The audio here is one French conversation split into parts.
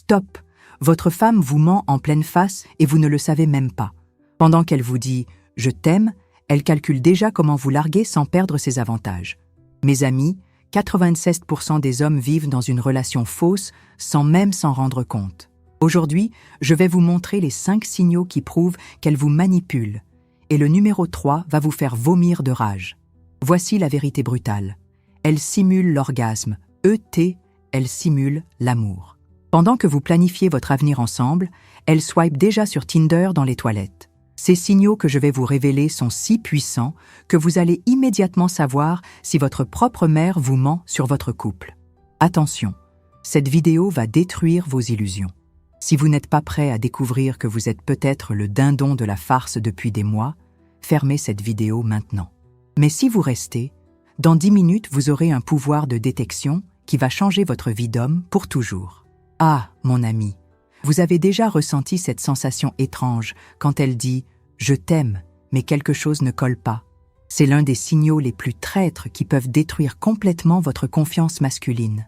Stop! Votre femme vous ment en pleine face et vous ne le savez même pas. Pendant qu'elle vous dit « je t'aime », elle calcule déjà comment vous larguer sans perdre ses avantages. Mes amis, 96% des hommes vivent dans une relation fausse sans même s'en rendre compte. Aujourd'hui, je vais vous montrer les 5 signaux qui prouvent qu'elle vous manipule. Et le numéro 3 va vous faire vomir de rage. Voici la vérité brutale. Elle simule l'orgasme. ET, elle simule l'amour. Pendant que vous planifiez votre avenir ensemble, elle swipe déjà sur Tinder dans les toilettes. Ces signaux que je vais vous révéler sont si puissants que vous allez immédiatement savoir si votre propre mère vous ment sur votre couple. Attention, cette vidéo va détruire vos illusions. Si vous n'êtes pas prêt à découvrir que vous êtes peut-être le dindon de la farce depuis des mois, fermez cette vidéo maintenant. Mais si vous restez, dans 10 minutes, vous aurez un pouvoir de détection qui va changer votre vie d'homme pour toujours. Ah, mon ami, vous avez déjà ressenti cette sensation étrange quand elle dit « je t'aime », mais quelque chose ne colle pas. C'est l'un des signaux les plus traîtres qui peuvent détruire complètement votre confiance masculine.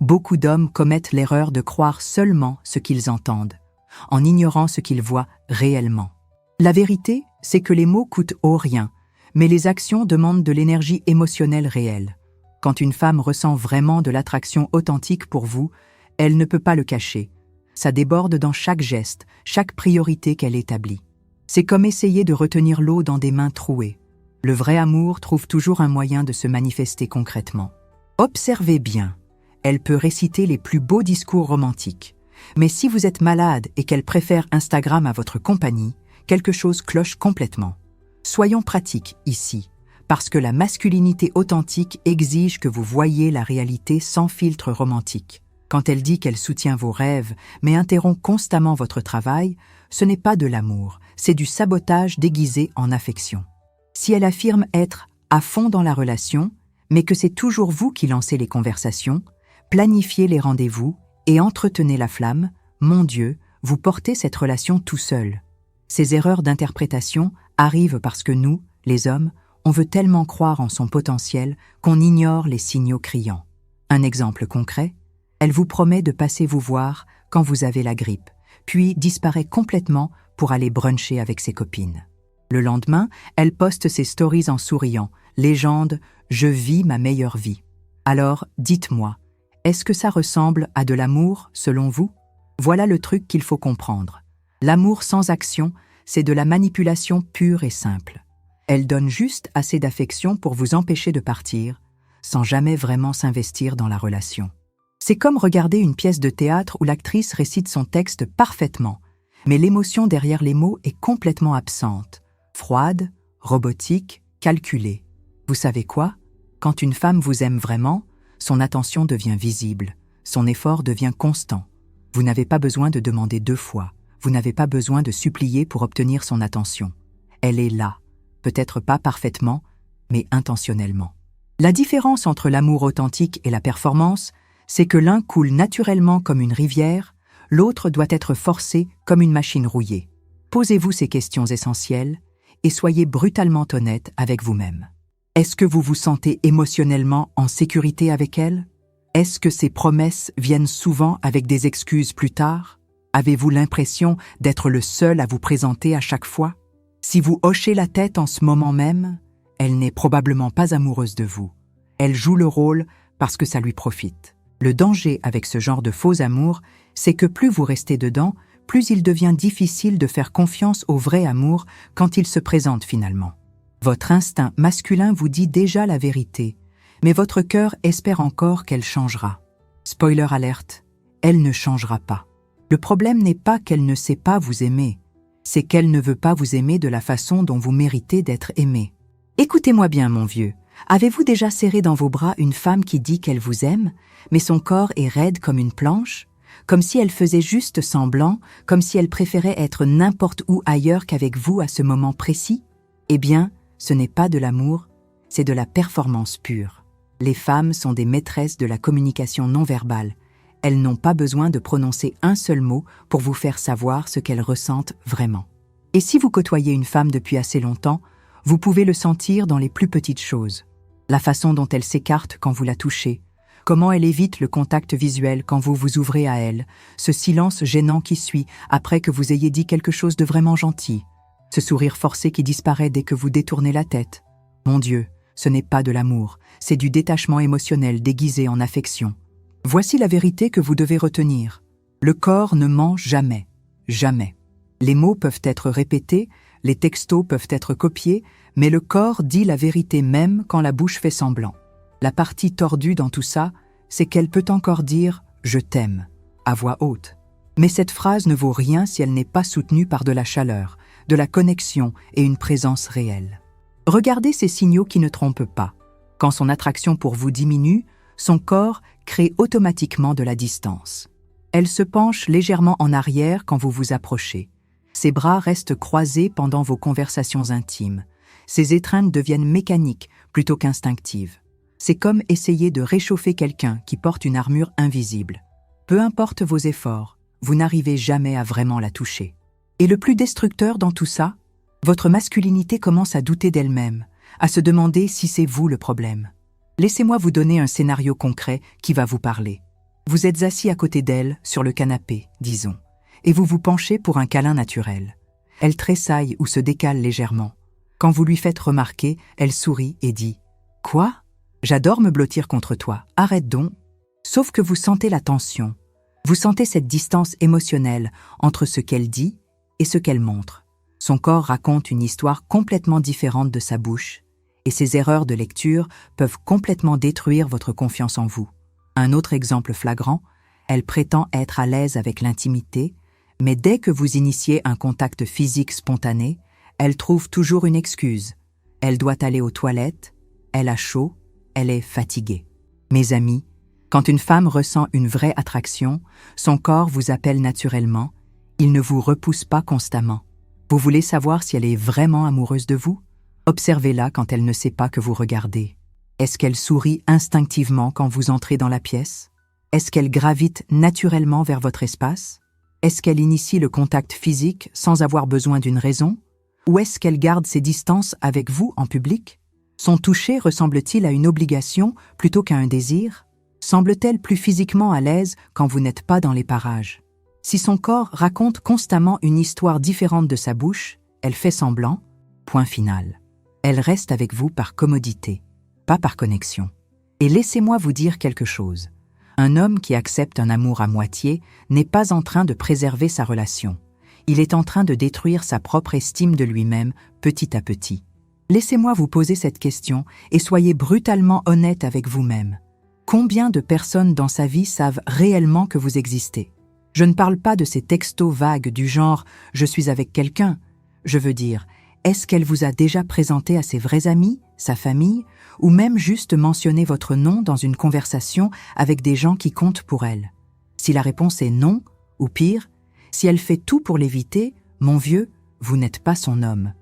Beaucoup d'hommes commettent l'erreur de croire seulement ce qu'ils entendent, en ignorant ce qu'ils voient réellement. La vérité, c'est que les mots coûtent au rien, mais les actions demandent de l'énergie émotionnelle réelle. Quand une femme ressent vraiment de l'attraction authentique pour vous, elle ne peut pas le cacher. Ça déborde dans chaque geste, chaque priorité qu'elle établit. C'est comme essayer de retenir l'eau dans des mains trouées. Le vrai amour trouve toujours un moyen de se manifester concrètement. Observez bien. Elle peut réciter les plus beaux discours romantiques. Mais si vous êtes malade et qu'elle préfère Instagram à votre compagnie, quelque chose cloche complètement. Soyons pratiques ici, parce que la masculinité authentique exige que vous voyiez la réalité sans filtre romantique. Quand elle dit qu'elle soutient vos rêves, mais interrompt constamment votre travail, ce n'est pas de l'amour, c'est du sabotage déguisé en affection. Si elle affirme être à fond dans la relation, mais que c'est toujours vous qui lancez les conversations, planifiez les rendez-vous et entretenez la flamme, mon Dieu, vous portez cette relation tout seul. Ces erreurs d'interprétation arrivent parce que nous, les hommes, on veut tellement croire en son potentiel qu'on ignore les signaux criants. Un exemple concret, elle vous promet de passer vous voir quand vous avez la grippe, puis disparaît complètement pour aller bruncher avec ses copines. Le lendemain, elle poste ses stories en souriant, légende « Je vis ma meilleure vie ». Alors, dites-moi, est-ce que ça ressemble à de l'amour selon vous? Voilà le truc qu'il faut comprendre. L'amour sans action, c'est de la manipulation pure et simple. Elle donne juste assez d'affection pour vous empêcher de partir, sans jamais vraiment s'investir dans la relation. C'est comme regarder une pièce de théâtre où l'actrice récite son texte parfaitement, mais l'émotion derrière les mots est complètement absente, froide, robotique, calculée. Vous savez quoi? Quand une femme vous aime vraiment, son attention devient visible, son effort devient constant. Vous n'avez pas besoin de demander 2 fois, vous n'avez pas besoin de supplier pour obtenir son attention. Elle est là, peut-être pas parfaitement, mais intentionnellement. La différence entre l'amour authentique et la performance, c'est que l'un coule naturellement comme une rivière, l'autre doit être forcé comme une machine rouillée. Posez-vous ces questions essentielles et soyez brutalement honnête avec vous-même. Est-ce que vous vous sentez émotionnellement en sécurité avec elle? Est-ce que ces promesses viennent souvent avec des excuses plus tard? Avez-vous l'impression d'être le seul à vous présenter à chaque fois? Si vous hochez la tête en ce moment même, elle n'est probablement pas amoureuse de vous. Elle joue le rôle parce que ça lui profite. Le danger avec ce genre de faux amour, c'est que plus vous restez dedans, plus il devient difficile de faire confiance au vrai amour quand il se présente finalement. Votre instinct masculin vous dit déjà la vérité, mais votre cœur espère encore qu'elle changera. Spoiler alerte, elle ne changera pas. Le problème n'est pas qu'elle ne sait pas vous aimer, c'est qu'elle ne veut pas vous aimer de la façon dont vous méritez d'être aimé. Écoutez-moi bien, mon vieux. Avez-vous déjà serré dans vos bras une femme qui dit qu'elle vous aime, mais son corps est raide comme une planche, comme si elle faisait juste semblant, comme si elle préférait être n'importe où ailleurs qu'avec vous à ce moment précis? Eh bien, ce n'est pas de l'amour, c'est de la performance pure. Les femmes sont des maîtresses de la communication non verbale. Elles n'ont pas besoin de prononcer un seul mot pour vous faire savoir ce qu'elles ressentent vraiment. Et si vous côtoyez une femme depuis assez longtemps, vous pouvez le sentir dans les plus petites choses. La façon dont elle s'écarte quand vous la touchez, Comment elle évite le contact visuel quand vous vous ouvrez à elle, ce silence gênant qui suit après que vous ayez dit quelque chose de vraiment gentil, ce sourire forcé qui disparaît dès que vous détournez la tête. Mon Dieu, ce n'est pas de l'amour, c'est du détachement émotionnel déguisé en affection. Voici la vérité que vous devez retenir. Le corps ne ment jamais. Jamais. Les mots peuvent être répétés, les textos peuvent être copiés, mais le corps dit la vérité même quand la bouche fait semblant. La partie tordue dans tout ça, c'est qu'elle peut encore dire « je t'aime » à voix haute. Mais cette phrase ne vaut rien si elle n'est pas soutenue par de la chaleur, de la connexion et une présence réelle. Regardez ces signaux qui ne trompent pas. Quand son attraction pour vous diminue, son corps crée automatiquement de la distance. Elle se penche légèrement en arrière quand vous vous approchez. Ses bras restent croisés pendant vos conversations intimes. Ses étreintes deviennent mécaniques plutôt qu'instinctives. C'est comme essayer de réchauffer quelqu'un qui porte une armure invisible. Peu importe vos efforts, vous n'arrivez jamais à vraiment la toucher. Et le plus destructeur dans tout ça, votre masculinité commence à douter d'elle-même, à se demander si c'est vous le problème. Laissez-moi vous donner un scénario concret qui va vous parler. Vous êtes assis à côté d'elle, sur le canapé, disons, et vous vous penchez pour un câlin naturel. Elle tressaille ou se décale légèrement. Quand vous lui faites remarquer, elle sourit et dit « Quoi ? J'adore me blottir contre toi, arrête donc !» Sauf que vous sentez la tension. Vous sentez cette distance émotionnelle entre ce qu'elle dit et ce qu'elle montre. Son corps raconte une histoire complètement différente de sa bouche, et ses erreurs de lecture peuvent complètement détruire votre confiance en vous. Un autre exemple flagrant, elle prétend être à l'aise avec l'intimité, mais dès que vous initiez un contact physique spontané, elle trouve toujours une excuse. Elle doit aller aux toilettes, elle a chaud, elle est fatiguée. Mes amis, quand une femme ressent une vraie attraction, son corps vous appelle naturellement, il ne vous repousse pas constamment. Vous voulez savoir si elle est vraiment amoureuse de vous? Observez-la quand elle ne sait pas que vous regardez. Est-ce qu'elle sourit instinctivement quand vous entrez dans la pièce? Est-ce qu'elle gravite naturellement vers votre espace? Est-ce qu'elle initie le contact physique sans avoir besoin d'une raison? Ou est-ce qu'elle garde ses distances avec vous en public? Son toucher ressemble-t-il à une obligation plutôt qu'à un désir? Semble-t-elle plus physiquement à l'aise quand vous n'êtes pas dans les parages? Si son corps raconte constamment une histoire différente de sa bouche, elle fait semblant, point final. Elle reste avec vous par commodité, pas par connexion. Et laissez-moi vous dire quelque chose. Un homme qui accepte un amour à moitié n'est pas en train de préserver sa relation. Il est en train de détruire sa propre estime de lui-même petit à petit. Laissez-moi vous poser cette question et soyez brutalement honnête avec vous-même. Combien de personnes dans sa vie savent réellement que vous existez? Je ne parle pas de ces textos vagues du genre « je suis avec quelqu'un ». Je veux dire, est-ce qu'elle vous a déjà présenté à ses vrais amis, sa famille, ou même juste mentionné votre nom dans une conversation avec des gens qui comptent pour elle? Si la réponse est non, ou pire, si elle fait tout pour l'éviter, mon vieux, vous n'êtes pas son homme.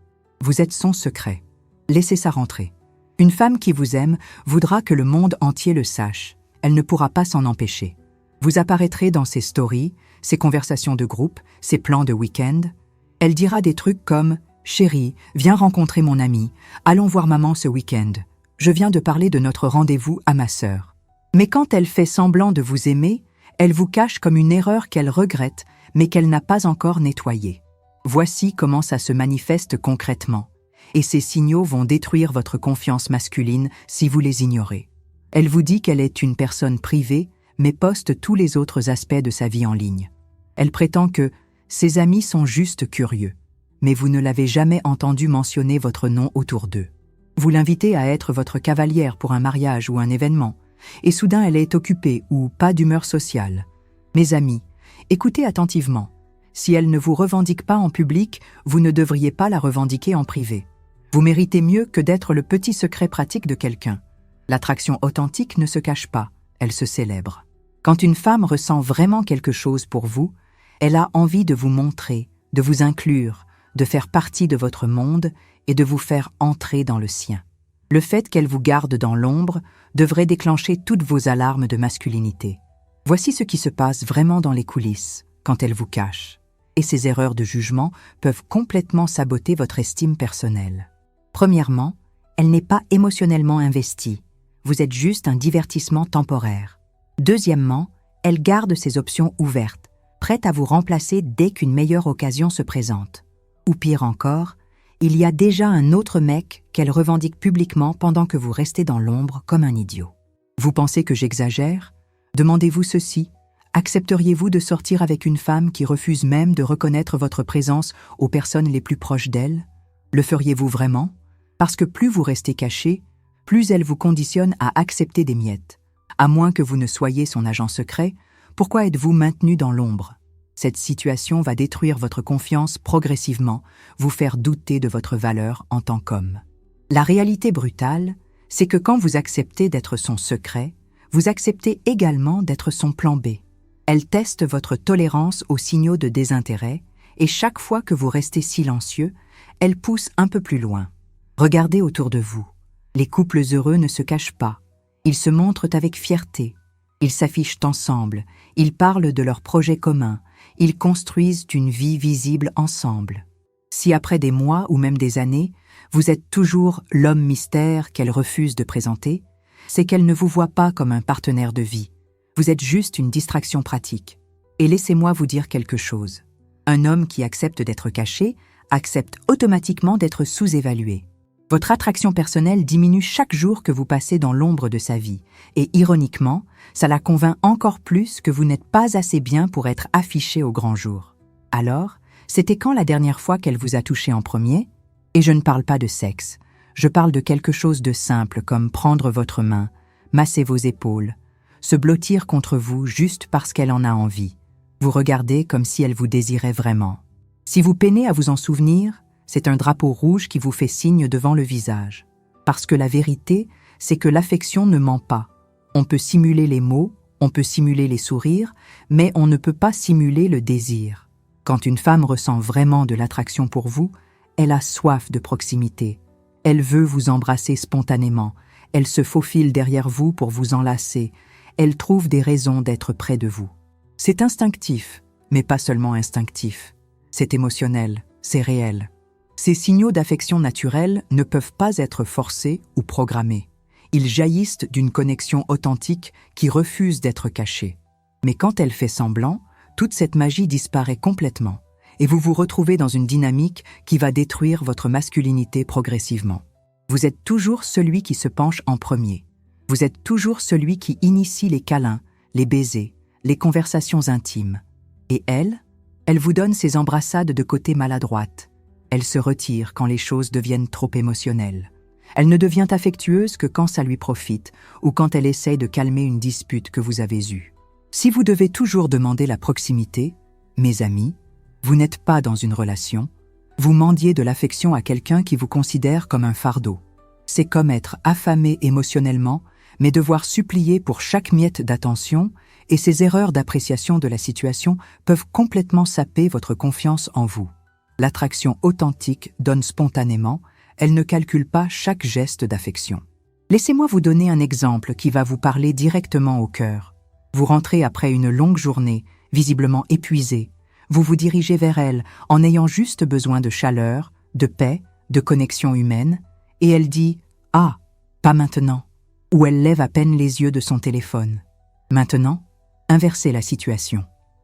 Vous êtes son secret. Laissez ça rentrer. Une femme qui vous aime voudra que le monde entier le sache. Elle ne pourra pas s'en empêcher. Vous apparaîtrez dans ses stories, ses conversations de groupe, ses plans de week-end. Elle dira des trucs comme « Chérie, viens rencontrer mon amie. Allons voir maman ce week-end. Je viens de parler de notre rendez-vous à ma sœur. » Mais quand elle fait semblant de vous aimer, elle vous cache comme une erreur qu'elle regrette, mais qu'elle n'a pas encore nettoyée. Voici comment ça se manifeste concrètement. Et ces signaux vont détruire votre confiance masculine si vous les ignorez. Elle vous dit qu'elle est une personne privée, mais poste tous les autres aspects de sa vie en ligne. Elle prétend que ses amis sont juste curieux, mais vous ne l'avez jamais entendu mentionner votre nom autour d'eux. Vous l'invitez à être votre cavalière pour un mariage ou un événement, et soudain elle est occupée ou pas d'humeur sociale. Mes amis, écoutez attentivement. Si elle ne vous revendique pas en public, vous ne devriez pas la revendiquer en privé. Vous méritez mieux que d'être le petit secret pratique de quelqu'un. L'attraction authentique ne se cache pas, elle se célèbre. Quand une femme ressent vraiment quelque chose pour vous, elle a envie de vous montrer, de vous inclure, de faire partie de votre monde et de vous faire entrer dans le sien. Le fait qu'elle vous garde dans l'ombre devrait déclencher toutes vos alarmes de masculinité. Voici ce qui se passe vraiment dans les coulisses, quand elle vous cache. Et ces erreurs de jugement peuvent complètement saboter votre estime personnelle. Premièrement, elle n'est pas émotionnellement investie. vous êtes juste un divertissement temporaire. Deuxièmement, elle garde ses options ouvertes, prête à vous remplacer dès qu'une meilleure occasion se présente. Ou pire encore, il y a déjà un autre mec qu'elle revendique publiquement pendant que vous restez dans l'ombre comme un idiot. Vous pensez que j'exagère? Demandez-vous ceci. Accepteriez-vous de sortir avec une femme qui refuse même de reconnaître votre présence aux personnes les plus proches d'elle? Le feriez-vous vraiment? Parce que plus vous restez caché, plus elle vous conditionne à accepter des miettes. À moins que vous ne soyez son agent secret, pourquoi êtes-vous maintenu dans l'ombre? Cette situation va détruire votre confiance progressivement, vous faire douter de votre valeur en tant qu'homme. La réalité brutale, c'est que quand vous acceptez d'être son secret, vous acceptez également d'être son plan B. Elle teste votre tolérance aux signaux de désintérêt et chaque fois que vous restez silencieux, elle pousse un peu plus loin. Regardez autour de vous. Les couples heureux ne se cachent pas. Ils se montrent avec fierté. Ils s'affichent ensemble. Ils parlent de leurs projets communs. Ils construisent une vie visible ensemble. Si après des mois ou même des années, vous êtes toujours l'homme mystère qu'elle refuse de présenter, c'est qu'elle ne vous voit pas comme un partenaire de vie. Vous êtes juste une distraction pratique. Et laissez-moi vous dire quelque chose. Un homme qui accepte d'être caché accepte automatiquement d'être sous-évalué. Votre attraction personnelle diminue chaque jour que vous passez dans l'ombre de sa vie. Et ironiquement, ça la convainc encore plus que vous n'êtes pas assez bien pour être affiché au grand jour. Alors, c'était quand la dernière fois qu'elle vous a touché en premier? Et je ne parle pas de sexe. Je parle de quelque chose de simple comme prendre votre main, masser vos épaules, se blottir contre vous juste parce qu'elle en a envie. Vous regardez comme si elle vous désirait vraiment. Si vous peinez à vous en souvenir, c'est un drapeau rouge qui vous fait signe devant le visage. Parce que la vérité, c'est que l'affection ne ment pas. On peut simuler les mots, on peut simuler les sourires, mais on ne peut pas simuler le désir. Quand une femme ressent vraiment de l'attraction pour vous, elle a soif de proximité. Elle veut vous embrasser spontanément. Elle se faufile derrière vous pour vous enlacer. Elle trouve des raisons d'être près de vous. C'est instinctif, mais pas seulement instinctif. C'est émotionnel, c'est réel. Ces signaux d'affection naturelle ne peuvent pas être forcés ou programmés. Ils jaillissent d'une connexion authentique qui refuse d'être cachée. Mais quand elle fait semblant, toute cette magie disparaît complètement et vous vous retrouvez dans une dynamique qui va détruire votre masculinité progressivement. Vous êtes toujours celui qui se penche en premier. Vous êtes toujours celui qui initie les câlins, les baisers, les conversations intimes. Et elle vous donne ses embrassades de côté maladroite. Elle se retire quand les choses deviennent trop émotionnelles. Elle ne devient affectueuse que quand ça lui profite ou quand elle essaye de calmer une dispute que vous avez eue. Si vous devez toujours demander la proximité, mes amis, vous n'êtes pas dans une relation, vous mendiez de l'affection à quelqu'un qui vous considère comme un fardeau. C'est comme être affamé émotionnellement, mais devoir supplier pour chaque miette d'attention, et ces erreurs d'appréciation de la situation peuvent complètement saper votre confiance en vous. L'attraction authentique donne spontanément, elle ne calcule pas chaque geste d'affection. Laissez-moi vous donner un exemple qui va vous parler directement au cœur. Vous rentrez après une longue journée, visiblement épuisé. Vous vous dirigez vers elle en ayant juste besoin de chaleur, de paix, de connexion humaine, et elle dit « Ah, pas maintenant » ou elle lève à peine les yeux de son téléphone. Maintenant, inversez la situation.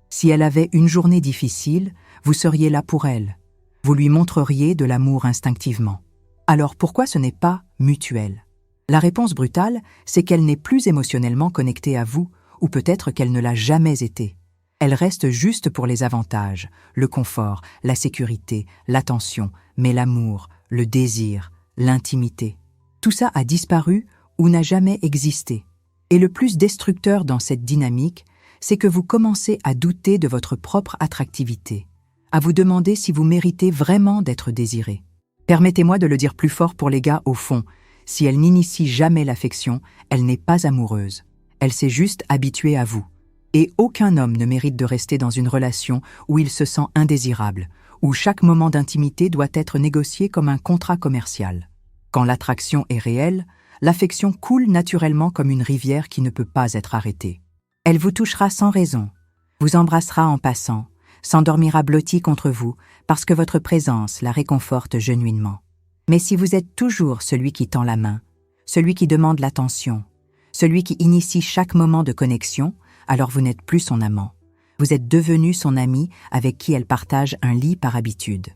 Si elle avait une journée difficile, vous seriez là pour elle. Vous lui montreriez de l'amour instinctivement. Alors pourquoi ce n'est pas mutuel? La réponse brutale, c'est qu'elle n'est plus émotionnellement connectée à vous, ou peut-être qu'elle ne l'a jamais été. Elle reste juste pour les avantages, le confort, la sécurité, l'attention, mais l'amour, le désir, l'intimité. Tout ça a disparu ou n'a jamais existé. Et le plus destructeur dans cette dynamique, c'est que vous commencez à douter de votre propre attractivité, à vous demander si vous méritez vraiment d'être désiré. Permettez-moi de le dire plus fort pour les gars au fond, si elle n'initie jamais l'affection, elle n'est pas amoureuse. Elle s'est juste habituée à vous. Et aucun homme ne mérite de rester dans une relation où il se sent indésirable, où chaque moment d'intimité doit être négocié comme un contrat commercial. Quand l'attraction est réelle, l'affection coule naturellement comme une rivière qui ne peut pas être arrêtée. Elle vous touchera sans raison, vous embrassera en passant, s'endormira blotti contre vous parce que votre présence la réconforte genuinement. Mais si vous êtes toujours celui qui tend la main, celui qui demande l'attention, celui qui initie chaque moment de connexion, alors vous n'êtes plus son amant. Vous êtes devenu son ami avec qui elle partage un lit par habitude.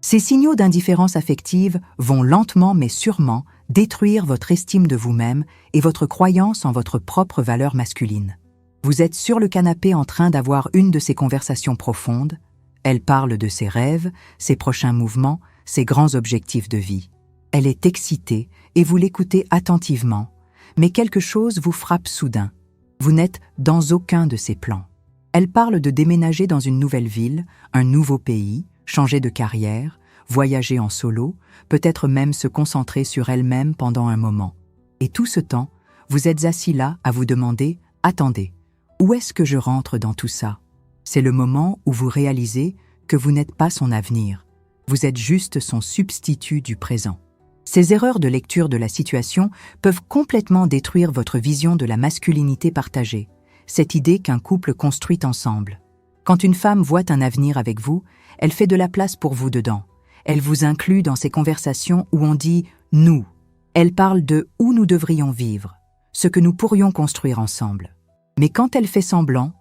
Ces signaux d'indifférence affective vont lentement mais sûrement détruire votre estime de vous-même et votre croyance en votre propre valeur masculine. Vous êtes sur le canapé en train d'avoir une de ces conversations profondes. Elle parle de ses rêves, ses prochains mouvements, ses grands objectifs de vie. Elle est excitée et vous l'écoutez attentivement, mais quelque chose vous frappe soudain. Vous n'êtes dans aucun de ses plans. Elle parle de déménager dans une nouvelle ville, un nouveau pays, changer de carrière, voyager en solo, peut-être même se concentrer sur elle-même pendant un moment. Et tout ce temps, vous êtes assis là à vous demander « Attendez, où est-ce que je rentre dans tout ça ?» C'est le moment où vous réalisez que vous n'êtes pas son avenir. Vous êtes juste son substitut du présent. Ces erreurs de lecture de la situation peuvent complètement détruire votre vision de la masculinité partagée, cette idée qu'un couple construit ensemble. Quand une femme voit un avenir avec vous, elle fait de la place pour vous dedans. Elle vous inclut dans ces conversations où on dit « nous ». Elle parle de où nous devrions vivre, ce que nous pourrions construire ensemble. Mais quand elle fait semblant,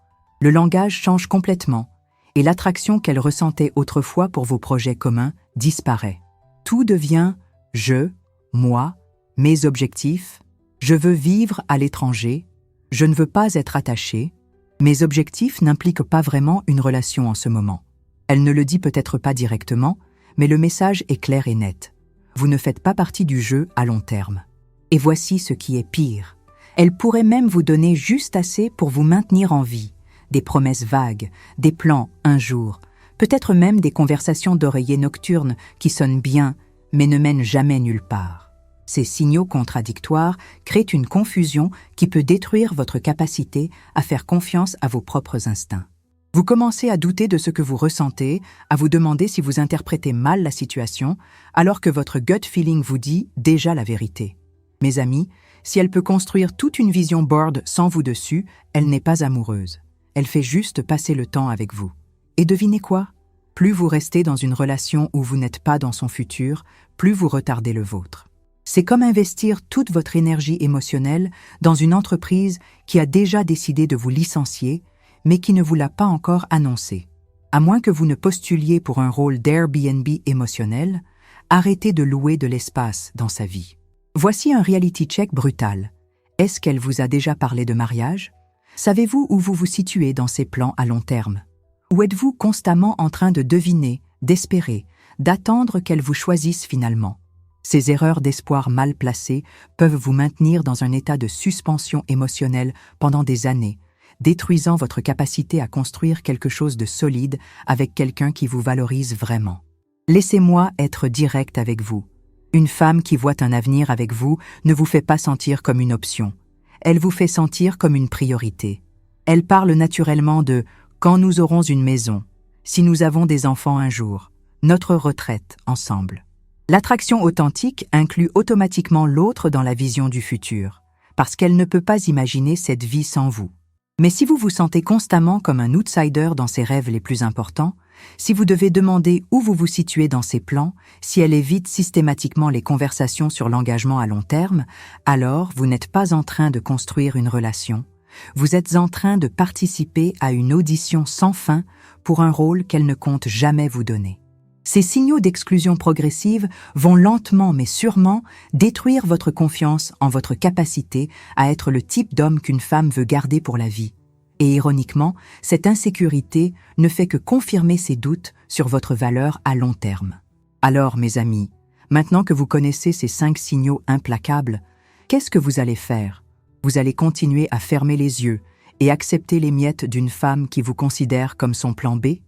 le langage change complètement et l'attraction qu'elle ressentait autrefois pour vos projets communs disparaît. Tout devient « je »,« moi »,« mes objectifs »,« je veux vivre à l'étranger »,« je ne veux pas être attaché », mes objectifs n'impliquent pas vraiment une relation en ce moment. Elle ne le dit peut-être pas directement, mais le message est clair et net. Vous ne faites pas partie du jeu à long terme. Et voici ce qui est pire. Elle pourrait même vous donner juste assez pour vous maintenir en vie. Des promesses vagues, des plans un jour, peut-être même des conversations d'oreiller nocturnes qui sonnent bien, mais ne mènent jamais nulle part. Ces signaux contradictoires créent une confusion qui peut détruire votre capacité à faire confiance à vos propres instincts. Vous commencez à douter de ce que vous ressentez, à vous demander si vous interprétez mal la situation, alors que votre gut feeling vous dit déjà la vérité. Mes amis, si elle peut construire toute une vision board sans vous dessus, elle n'est pas amoureuse. Elle fait juste passer le temps avec vous. Et devinez quoi? Plus vous restez dans une relation où vous n'êtes pas dans son futur, plus vous retardez le vôtre. C'est comme investir toute votre énergie émotionnelle dans une entreprise qui a déjà décidé de vous licencier, mais qui ne vous l'a pas encore annoncé. À moins que vous ne postuliez pour un rôle d'Airbnb émotionnel, arrêtez de louer de l'espace dans sa vie. Voici un reality check brutal. Est-ce qu'elle vous a déjà parlé de mariage? Savez-vous où vous vous situez dans ses plans à long terme? Ou êtes-vous constamment en train de deviner, d'espérer, d'attendre qu'elle vous choisisse finalement? Ces erreurs d'espoir mal placées peuvent vous maintenir dans un état de suspension émotionnelle pendant des années, détruisant votre capacité à construire quelque chose de solide avec quelqu'un qui vous valorise vraiment. Laissez-moi être direct avec vous. Une femme qui voit un avenir avec vous ne vous fait pas sentir comme une option. Elle vous fait sentir comme une priorité. Elle parle naturellement de « quand nous aurons une maison »,« si nous avons des enfants un jour »,« notre retraite ensemble ». L'attraction authentique inclut automatiquement l'autre dans la vision du futur, parce qu'elle ne peut pas imaginer cette vie sans vous. Mais si vous vous sentez constamment comme un outsider dans ses rêves les plus importants, si vous devez demander où vous vous situez dans ses plans, si elle évite systématiquement les conversations sur l'engagement à long terme, alors vous n'êtes pas en train de construire une relation. Vous êtes en train de participer à une audition sans fin pour un rôle qu'elle ne compte jamais vous donner. Ces signaux d'exclusion progressive vont lentement mais sûrement détruire votre confiance en votre capacité à être le type d'homme qu'une femme veut garder pour la vie. Et ironiquement, cette insécurité ne fait que confirmer ses doutes sur votre valeur à long terme. Alors, mes amis, maintenant que vous connaissez ces 5 signaux implacables, qu'est-ce que vous allez faire? Vous allez continuer à fermer les yeux et accepter les miettes d'une femme qui vous considère comme son plan B?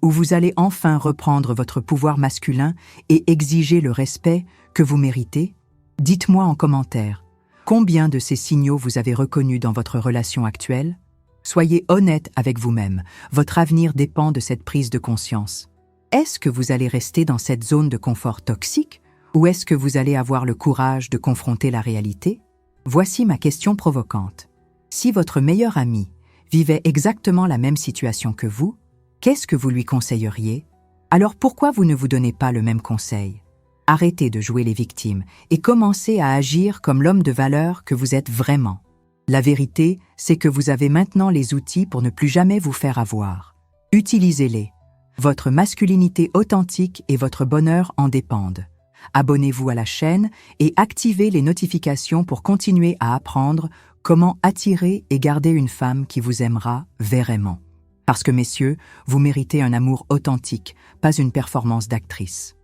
Ou vous allez enfin reprendre votre pouvoir masculin et exiger le respect que vous méritez? Dites-moi en commentaire, combien de ces signaux vous avez reconnus dans votre relation actuelle? Soyez honnête avec vous-même, votre avenir dépend de cette prise de conscience. Est-ce que vous allez rester dans cette zone de confort toxique ou est-ce que vous allez avoir le courage de confronter la réalité? Voici ma question provocante. Si votre meilleur ami vivait exactement la même situation que vous, qu'est-ce que vous lui conseilleriez? Alors pourquoi vous ne vous donnez pas le même conseil? Arrêtez de jouer les victimes et commencez à agir comme l'homme de valeur que vous êtes vraiment. La vérité, c'est que vous avez maintenant les outils pour ne plus jamais vous faire avoir. Utilisez-les. Votre masculinité authentique et votre bonheur en dépendent. Abonnez-vous à la chaîne et activez les notifications pour continuer à apprendre comment attirer et garder une femme qui vous aimera vraiment. Parce que messieurs, vous méritez un amour authentique, pas une performance d'actrice.